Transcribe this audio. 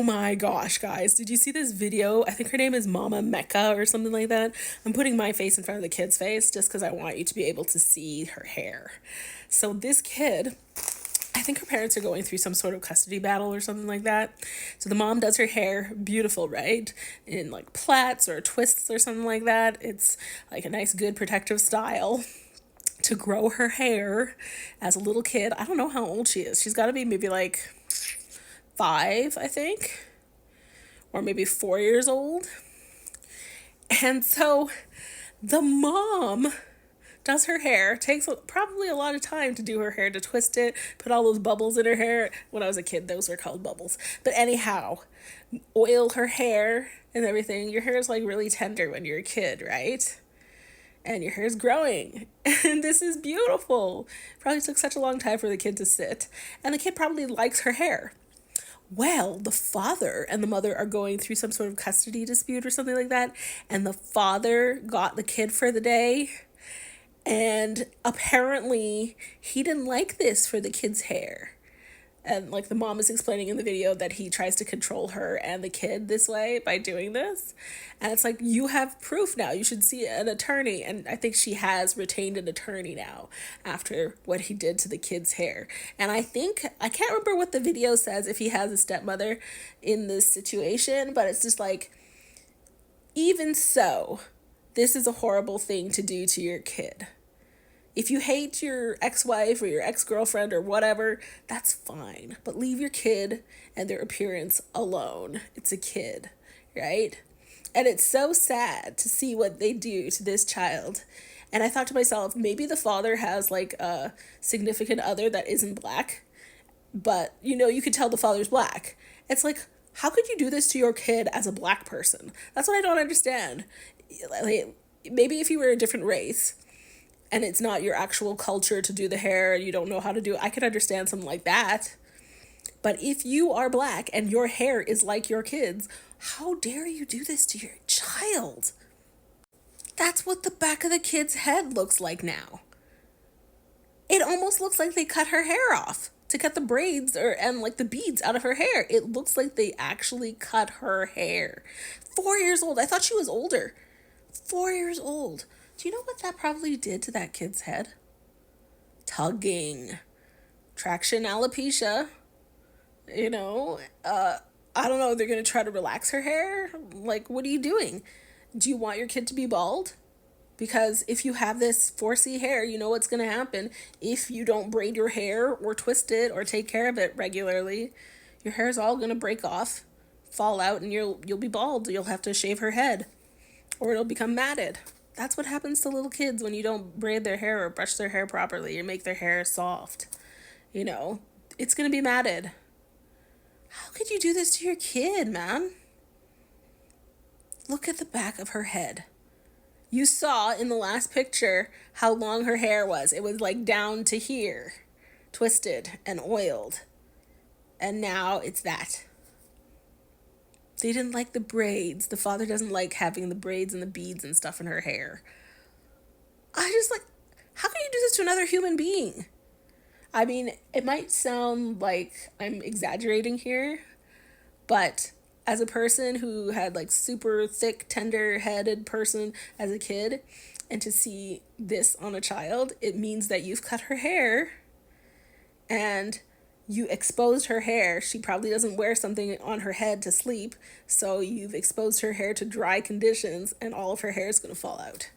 Oh my gosh, guys. Did you see this video? I think her name is Mama Mecca or something like that. I'm putting my face in front of the kid's face just because I want you to be able to see her hair. So this kid, I think her parents are going through some sort of custody battle or something like that. So the mom does her hair beautiful, right? In like plaits or twists or something like that. It's like a nice, good protective style to grow her hair as a little kid. I don't know how old she is. She's got to be maybe like 5, I think, or maybe 4 years old. And so the mom does her hair, takes probably a lot of time to do her hair, to twist it, put all those bubbles in her hair. When I was a kid, those were called bubbles. But anyhow, oil her hair and everything. Your hair is like really tender when you're a kid, right? And your hair is growing. And this is beautiful. Probably took such a long time for the kid to sit. And the kid probably likes her hair. Well, the father and the mother are going through some sort of custody dispute or something like that. And the father got the kid for the day. And apparently he didn't like this for the kid's hair. And like the mom is explaining in the video that he tries to control her and the kid this way by doing this. And it's like, you have proof now. You should see an attorney. And I think she has retained an attorney now after what he did to the kid's hair. And I can't remember what the video says if he has a stepmother in this situation, but it's just like, even so, this is a horrible thing to do to your kid. If you hate your ex-wife or your ex-girlfriend or whatever, that's fine. But leave your kid and their appearance alone. It's a kid, right? And it's so sad to see what they do to this child. And I thought to myself, maybe the father has like a significant other that isn't black. But, you could tell the father's black. It's like, how could you do this to your kid as a black person? That's what I don't understand. Like, maybe if you were a different race, and it's not your actual culture to do the hair, you don't know how to do it, I could understand something like that. But if you are black and your hair is like your kids, how dare you do this to your child? That's what the back of the kid's head looks like now. It almost looks like they cut her hair off to cut the braids and like the beads out of her hair. It looks like they actually cut her hair. 4 years old. I thought she was older. 4 years old. Do you know what that probably did to that kid's head? Tugging. Traction alopecia. I don't know. They're going to try to relax her hair? Like, what are you doing? Do you want your kid to be bald? Because if you have this 4C hair, you know what's going to happen. If you don't braid your hair or twist it or take care of it regularly, your hair is all going to break off, fall out, and you'll be bald. You'll have to shave her head or it'll become matted. That's what happens to little kids when you don't braid their hair or brush their hair properly or make their hair soft. It's going to be matted. How could you do this to your kid, man? Look at the back of her head. You saw in the last picture how long her hair was. It was like down to here, twisted and oiled. And now it's that. They didn't like the braids. The father doesn't like having the braids and the beads and stuff in her hair. How can you do this to another human being? I mean, it might sound like I'm exaggerating here, but as a person who had like super thick, tender-headed person as a kid, and to see this on a child, it means that you've cut her hair and you exposed her hair. She probably doesn't wear something on her head to sleep, so you've exposed her hair to dry conditions and all of her hair is going to fall out.